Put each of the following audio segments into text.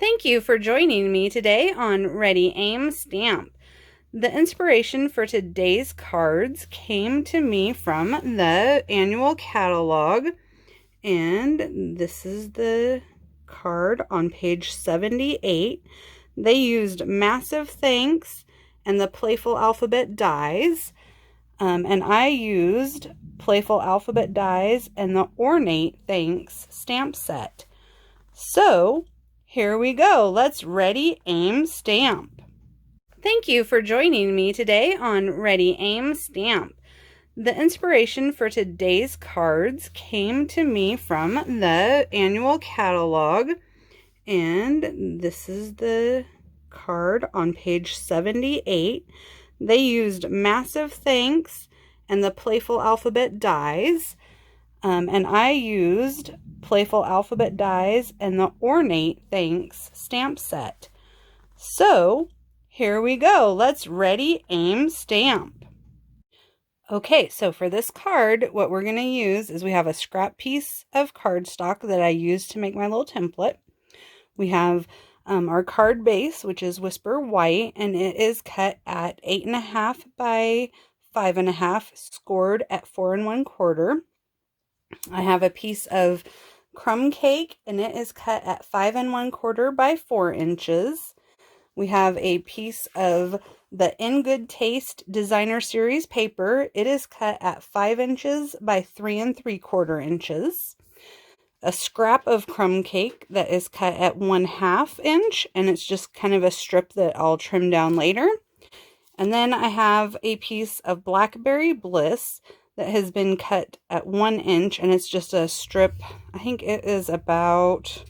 Thank you for joining me today on Ready, Aim, Stamp. The inspiration for today's cards came to me from the annual catalog, and this is the card on page 78. They used Massive Thanks and the Playful Alphabet Dies, and I used Playful Alphabet Dies and the Ornate Thanks stamp set. So, here we go. Let's ready, aim, stamp. Thank you for joining me today on Ready, Aim, Stamp. The inspiration for today's cards came to me from the annual catalog, and this is the card on page 78. They used Massive Thanks and the Playful Alphabet Dies, and I used Playful Alphabet Dies and the Ornate Thanks stamp set. So, here we go. Let's ready, aim, stamp. Okay, so for this card, what we're going to use is we have a scrap piece of cardstock that I used to make my little template. We have our card base, which is Whisper White, and it is cut at 8.5 by 5.5, scored at 4 1/4. I have a piece of crumb cake, and it is cut at 5 1/4 by 4 inches. We have a piece of the In Good Taste Designer Series paper. It is cut at 5 inches by 3 3/4 inches. A scrap of crumb cake that is cut at 1/2 inch, and it's just kind of a strip that I'll trim down later. And then I have a piece of Blackberry Bliss that has been cut at 1 inch, and it's just a strip. I think it is about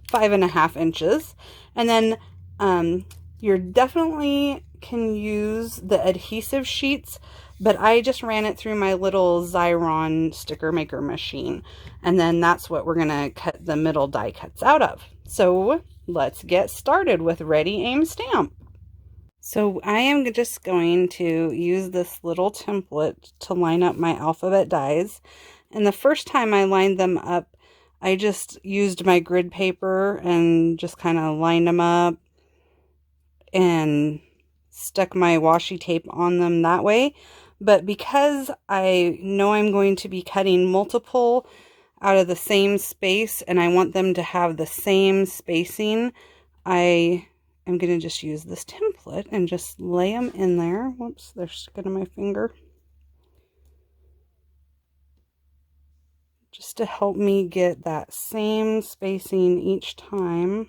5.5 inches. And then you definitely can use the adhesive sheets, but I just ran it through my little Xyron sticker maker machine, and then that's what we're gonna cut the middle die cuts out of. So let's get started with Ready, Aim, Stamp. So I am just going to use this little template to line up my alphabet dies. And the first time I lined them up, I just used my grid paper and just kind of lined them up and stuck my washi tape on them that way. But because I know I'm going to be cutting multiple out of the same space and I want them to have the same spacing, I am going to just use this template and just lay them in there. Whoops, they're sticking to my finger. Just to help me get that same spacing each time.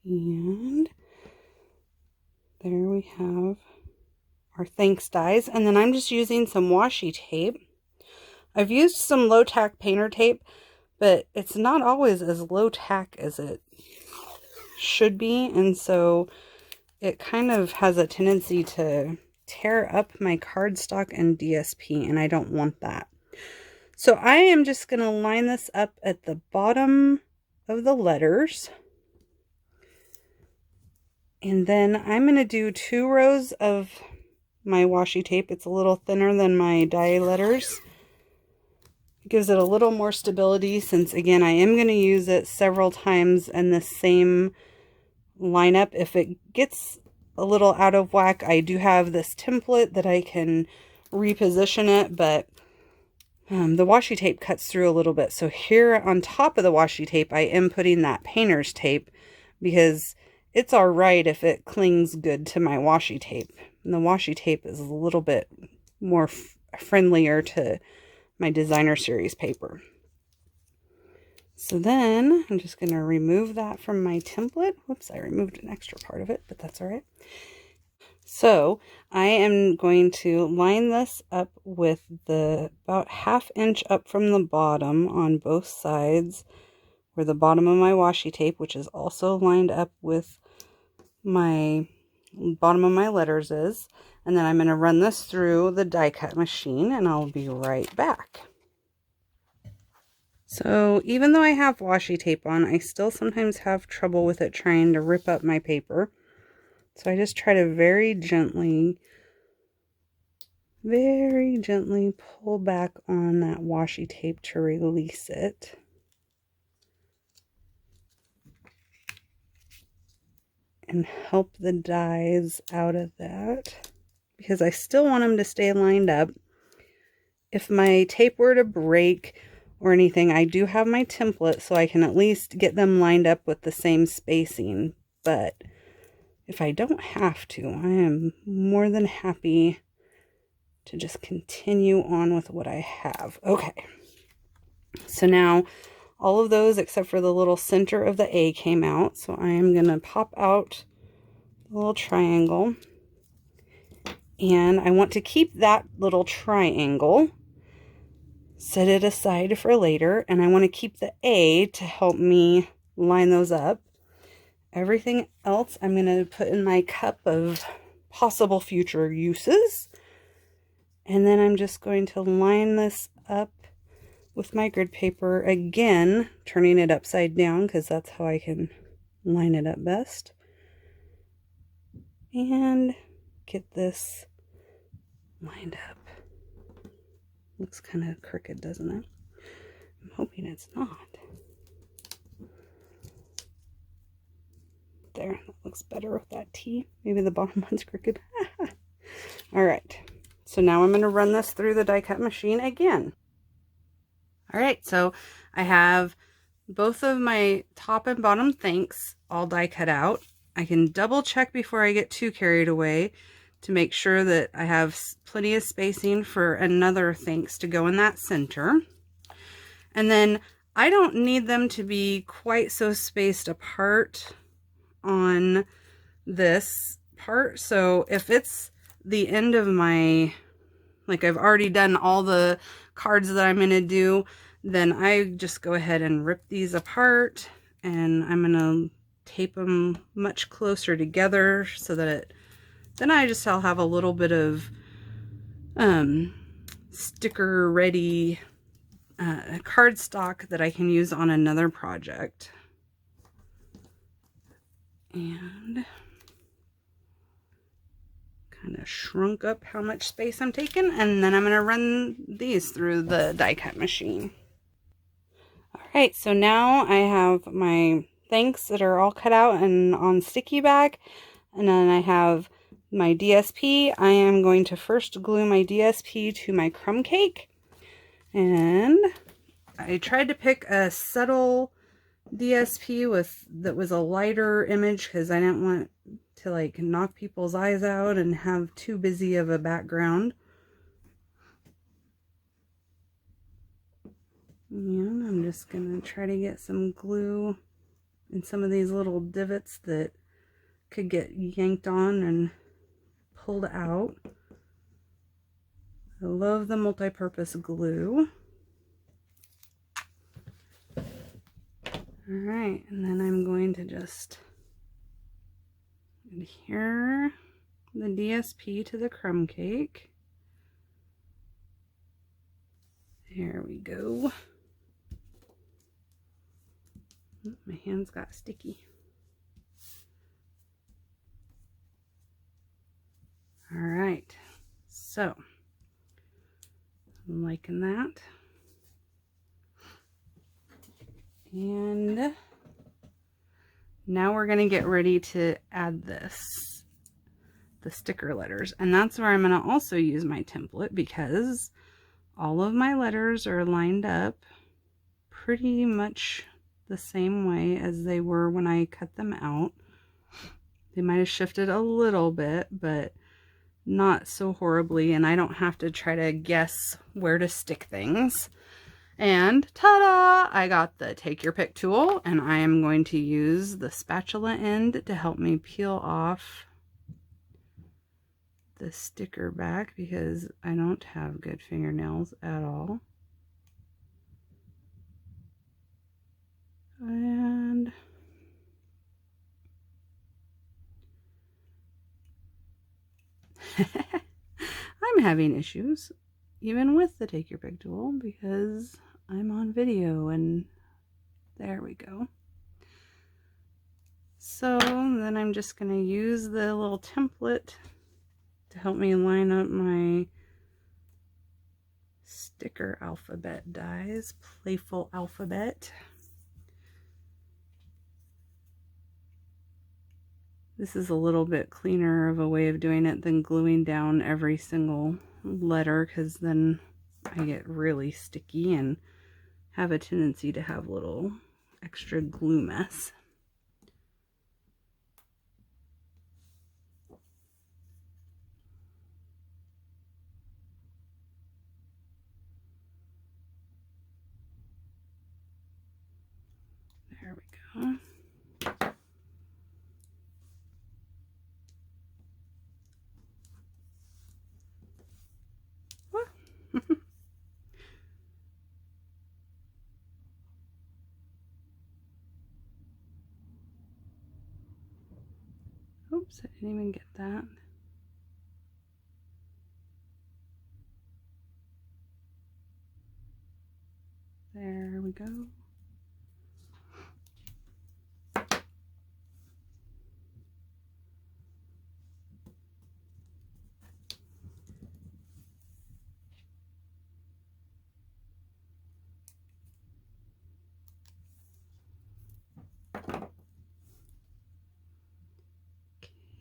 And there we have our thanks dies. And then I'm just using some washi tape. I've used some low tack painter tape, but it's not always as low tack as it should be. And so it kind of has a tendency to tear up my cardstock and DSP, and I don't want that. So I am just going to line this up at the bottom of the letters. And then I'm going to do 2 rows of my washi tape. It's a little thinner than my die letters. It gives it a little more stability since, again, I am going to use it several times in the same lineup. If it gets a little out of whack, I do have this template that I can reposition it, but the washi tape cuts through a little bit. So here on top of the washi tape, I am putting that painter's tape because it's all right if it clings good to my washi tape. And the washi tape is a little bit more friendlier to my designer series paper. So then I'm just going to remove that from my template. Whoops, I removed an extra part of it, but that's all right. So I am going to line this up with the about 1/2 inch up from the bottom on both sides, where the bottom of my washi tape, which is also lined up with my bottom of my letters is. And then I'm going to run this through the die cut machine, and I'll be right back. So even though I have washi tape on, I still sometimes have trouble with it trying to rip up my paper. So I just try to very gently very gently pull back on that washi tape to release it. And help the dies out of that, because I still want them to stay lined up. If my tape were to break or anything, I do have my template, so I can at least get them lined up with the same spacing. But if I don't have to, I am more than happy to just continue on with what I have. Okay, so now all of those except for the little center of the A came out, so I am going to pop out the little triangle, and I want to keep that little triangle, set it aside for later, and I want to keep the A to help me line those up. Everything else I'm going to put in my cup of possible future uses. And then I'm just going to line this up with my grid paper again, turning it upside down because that's how I can line it up best. And get this lined up. Looks kind of crooked, doesn't it? I'm hoping it's not. There, that looks better with that T. Maybe the bottom one's crooked. All right, so now I'm going to run this through the die cut machine again. All right, so I have both of my top and bottom thanks all die cut out. I can double check before I get too carried away to make sure that I have plenty of spacing for another thanks to go in that center. And then I don't need them to be quite so spaced apart on this part. So if it's the end of my, like I've already done all the cards that I'm going to do, then I just go ahead and rip these apart, and I'm going to tape them much closer together so that then I'll have a little bit of sticker ready cardstock that I can use on another project. And kind of shrunk up how much space I'm taking, and then I'm going to run these through the die cut machine. All right, so now I have my thanks that are all cut out and on sticky back, and then I have my DSP. I am going to first glue my DSP to my crumb cake, and I tried to pick a subtle DSP that was a lighter image because I didn't want to like knock people's eyes out and have too busy of a background. And I'm just gonna try to get some glue in some of these little divots that could get yanked on and pulled out. I love the multi-purpose glue. All right, and then I'm going to just adhere the DSP to the crumb cake. There we go. My hands got sticky. All right, so I'm liking that. And now we're going to get ready to add the sticker letters. And that's where I'm going to also use my template, because all of my letters are lined up pretty much the same way as they were when I cut them out. They might have shifted a little bit, but not so horribly, and I don't have to try to guess where to stick things. And ta-da! I got the take your pick tool, and I am going to use the spatula end to help me peel off the sticker back, because I don't have good fingernails at all. And I'm having issues even with the take your pick tool because I'm on video, and there we go. So then I'm just going to use the little template to help me line up my sticker alphabet dies, Playful Alphabet. This is a little bit cleaner of a way of doing it than gluing down every single letter, because then I get really sticky and have a tendency to have little extra glue mess. There we go. Oops, I didn't even get that. There we go.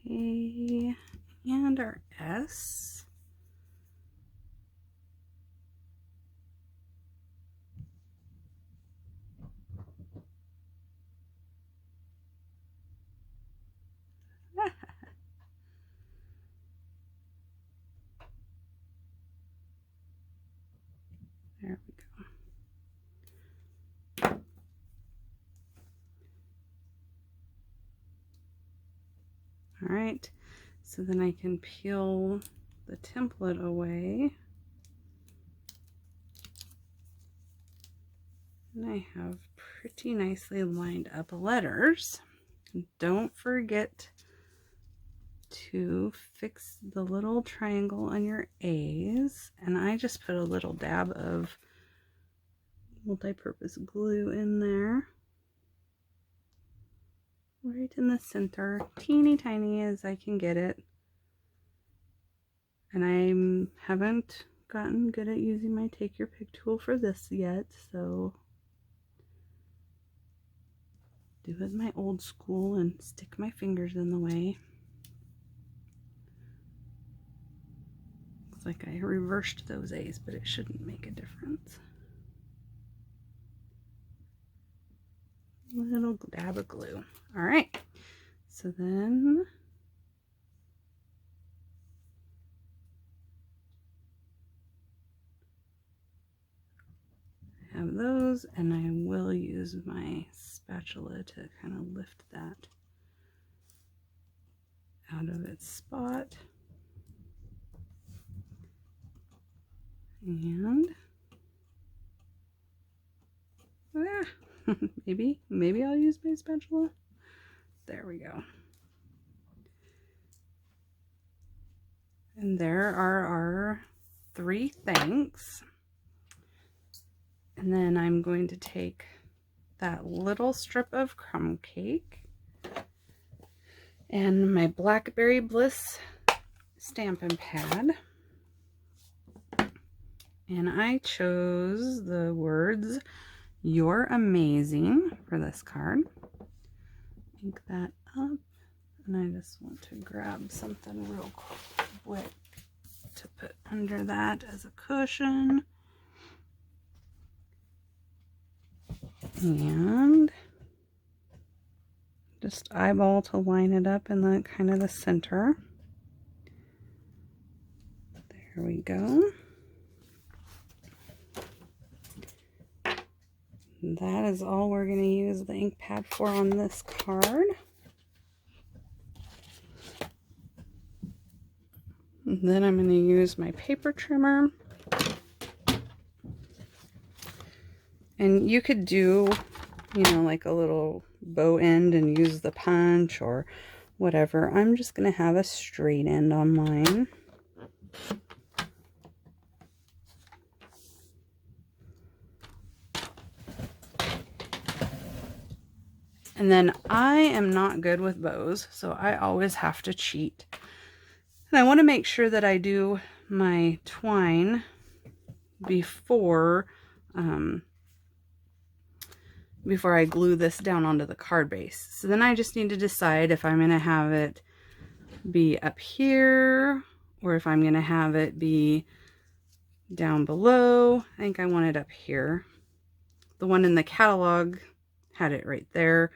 Okay, and our S. There we go. All right, so then I can peel the template away. And I have pretty nicely lined up letters. Don't forget to fix the little triangle on your A's. And I just put a little dab of multi-purpose glue in there. Right in the center, teeny tiny as I can get it. And I haven't gotten good at using my take your pick tool for this yet, so do it my old school and stick my fingers in the way. Looks like I reversed those A's, but it shouldn't make a difference. Little dab of glue. All right, so then I have those, and I will use my spatula to kind of lift that out of its spot. And maybe I'll use my spatula. There we go. And there are our 3 thanks. And then I'm going to take that little strip of crumb cake and my Blackberry Bliss Stampin' Pad. And I chose the words "You're amazing" for this card. Ink that up. And I just want to grab something real quick to put under that as a cushion. And just eyeball to line it up in the kind of the center. There we go. That is all we're going to use the ink pad for on this card. And then I'm going to use my paper trimmer. And you could do, you know, like a little bow end and use the punch or whatever. I'm just going to have a straight end on mine. And then I am not good with bows, so I always have to cheat. And I want to make sure that I do my twine before before I glue this down onto the card base. So then I just need to decide if I'm going to have it be up here or if I'm going to have it be down below. I think I want it up here. The one in the catalog had it right there,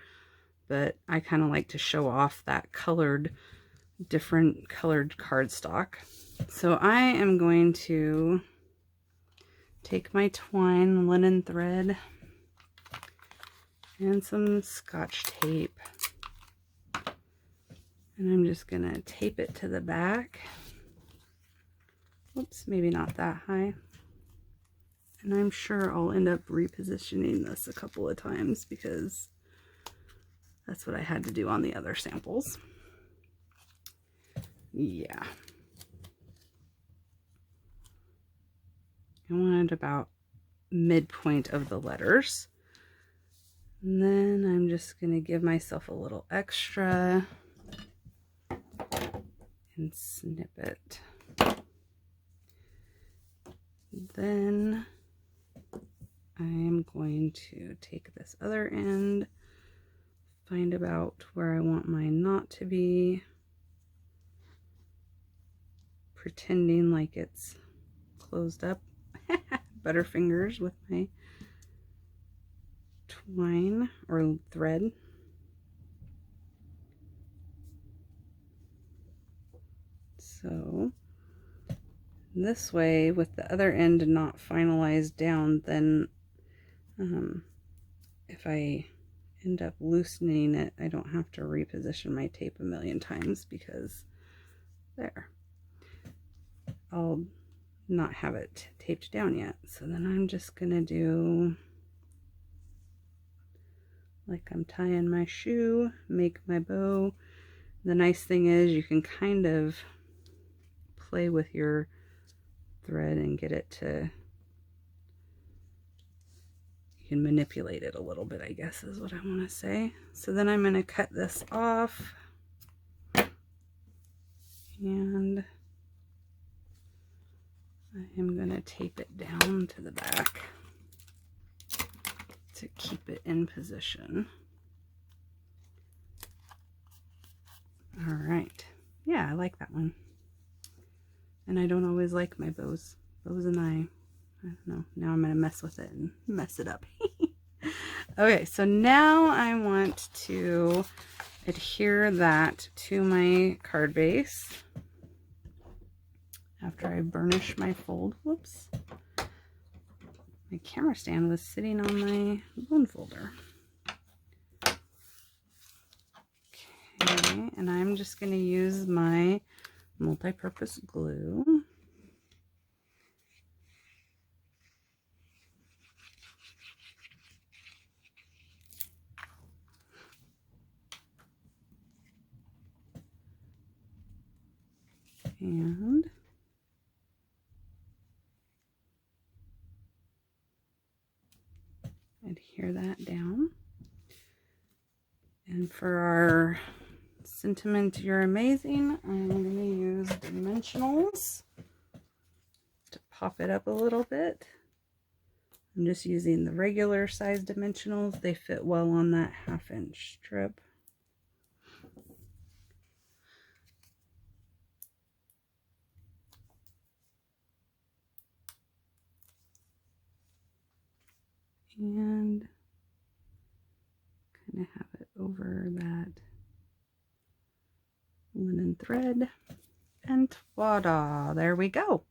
but I kind of like to show off that different colored cardstock. So I am going to take my twine, linen thread, and some Scotch tape. And I'm just going to tape it to the back. Whoops, maybe not that high. And I'm sure I'll end up repositioning this a couple of times because that's what I had to do on the other samples. Yeah. I wanted about midpoint of the letters. And then I'm just going to give myself a little extra and snip it. Then I am going to take this other end, find about where I want my knot to be, pretending like it's closed up. Butterfingers with my twine or thread. So this way, with the other end not finalized down, then if I end up loosening it, I don't have to reposition my tape a million times because there. I'll not have it taped down yet. So then I'm just gonna do like I'm tying my shoe, make my bow. The nice thing is you can kind of play with your thread and get it to, you can manipulate it a little bit, I guess is what I want to say. So then I'm going to cut this off and I am going to tape it down to the back to keep it in position. All right. Yeah, I like that one. And I don't always like my bows. Bows and I don't know. Now I'm going to mess with it and mess it up. Okay, so now I want to adhere that to my card base after I burnish my fold. Whoops. My camera stand was sitting on my bone folder. Okay, and I'm just going to use my multi-purpose glue. And adhere that down. And for our sentiment, you're amazing, I'm going to use dimensionals to pop it up a little bit. I'm just using the regular size dimensionals. They fit well on that 1/2 inch strip. And kind of have it over that linen thread. And voila, there we go.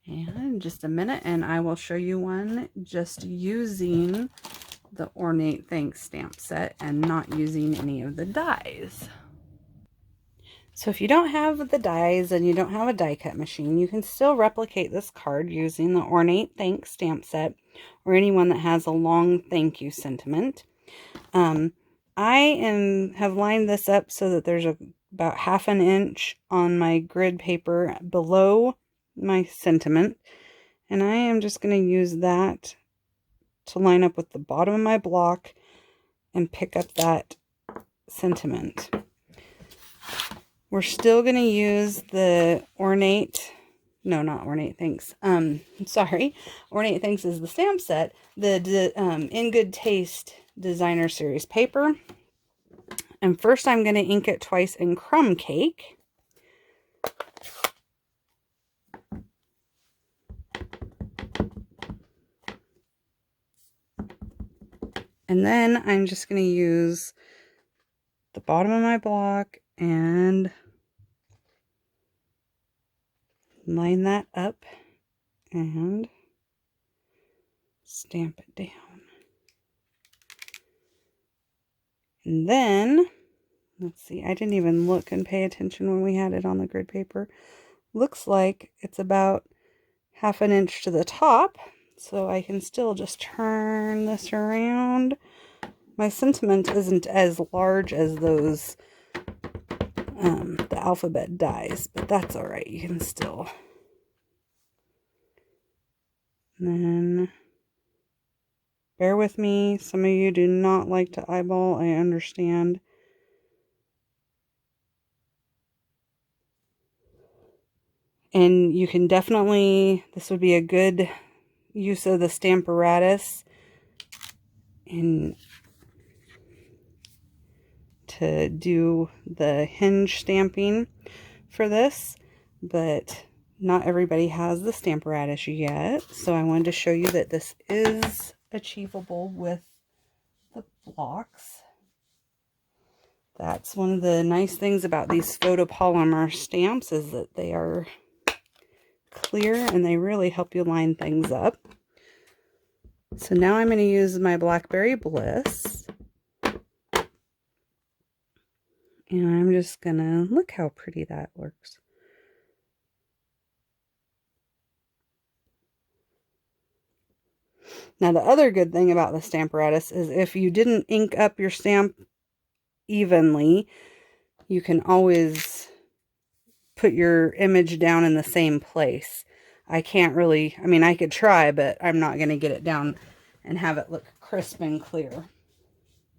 And just a minute and I will show you one just using the Ornate Thanks stamp set and not using any of the dies. So if you don't have the dies and you don't have a die cut machine, you can still replicate this card using the Ornate Thanks stamp set or anyone that has a long thank you sentiment. I have lined this up so that there's about 1/2 inch on my grid paper below my sentiment, and I am just going to use that to line up with the bottom of my block and pick up that sentiment. We're still going to use the Ornate No, not Ornate Thanks. Sorry. Ornate Thanks is the stamp set. The In Good Taste Designer Series paper. And first I'm going to ink it twice in Crumb Cake. And then I'm just going to use the bottom of my block and line that up and stamp it down. And then, let's see, I didn't even look and pay attention when we had it on the grid paper. Looks like it's about 1/2 inch to the top, so I can still just turn this around. My sentiment isn't as large as those, the alphabet dies, but that's all right. You can still. And then, bear with me. Some of you do not like to eyeball. I understand. And you can definitely, this would be a good use of the Stamparatus in to do the hinge stamping for this, but not everybody has the Stamparatus yet, so I wanted to show you that this is achievable with the blocks. That's one of the nice things about these photopolymer stamps, is that they are clear and they really help you line things up. So now I'm going to use my Blackberry Bliss. And I'm just going to, look how pretty that looks. Now the other good thing about the Stamparatus is if you didn't ink up your stamp evenly, you can always put your image down in the same place. I can't really, I mean, I could try, but I'm not going to get it down and have it look crisp and clear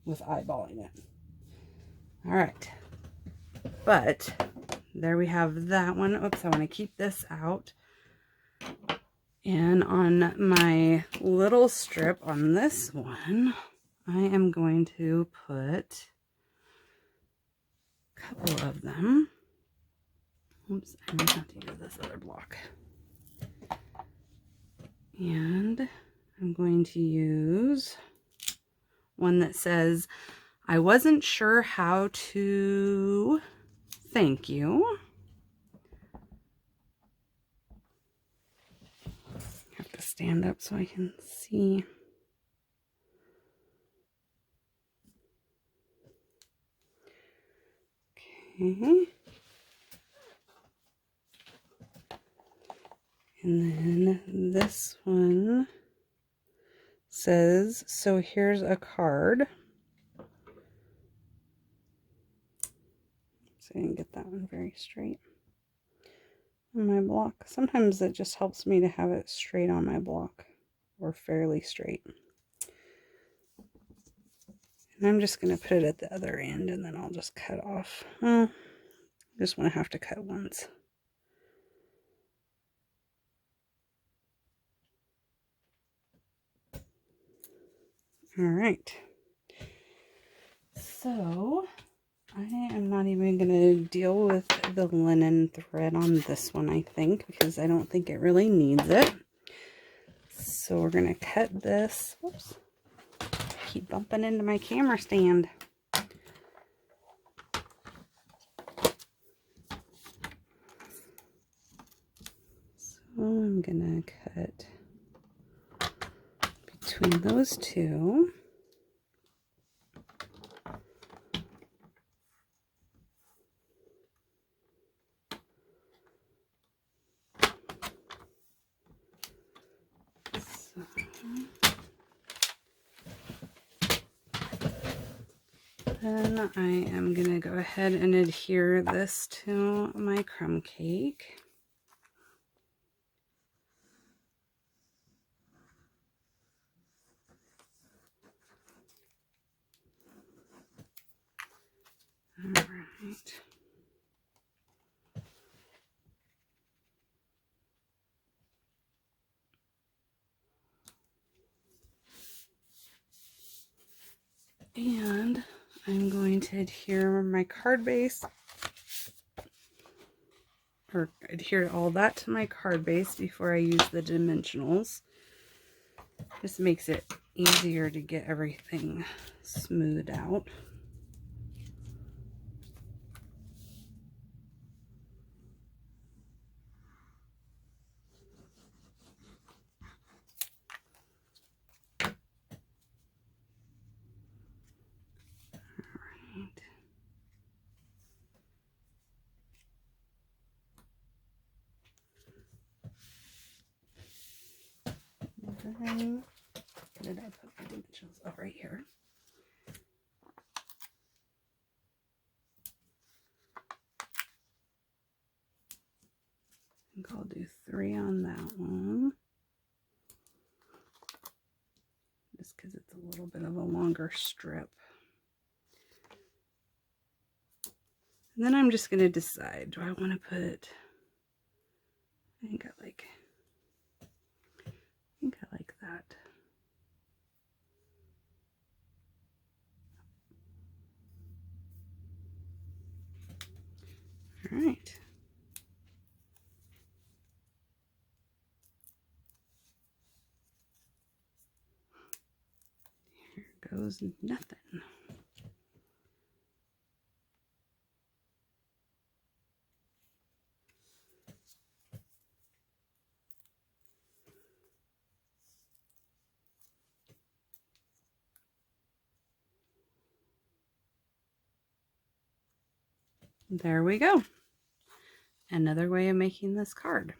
with eyeballing it. All right. But there we have that one. Oops, I want to keep this out. And on my little strip on this one, I am going to put a couple of them. Oops, I'm going to have to use this other block. And I'm going to use one that says, I wasn't sure how to thank you. I have to stand up so I can see. Okay. And then this one says, so here's a card. So I didn't get that one very straight on my block. Sometimes it just helps me to have it straight on my block, or fairly straight. And I'm just going to put it at the other end and then I'll just cut off. Well, I just want to have to cut once. All right. So I am not even going to deal with the linen thread on this one, I think, because I don't think it really needs it. So we're going to cut this. Whoops. Keep bumping into my camera stand. So I'm going to cut between those two. Then I am going to go ahead and adhere this to my crumb cake. All right. And I'm going to adhere my card base, or adhere all that to my card base before I use the dimensionals. This makes it easier to get everything smoothed out. Then, where did I put my dimensionals? Oh, right here. I think I'll do 3 on that one. Just because it's a little bit of a longer strip. And then I'm just going to decide, do I want to put, I think I like that. All right. Here goes nothing. There we go. Another way of making this card.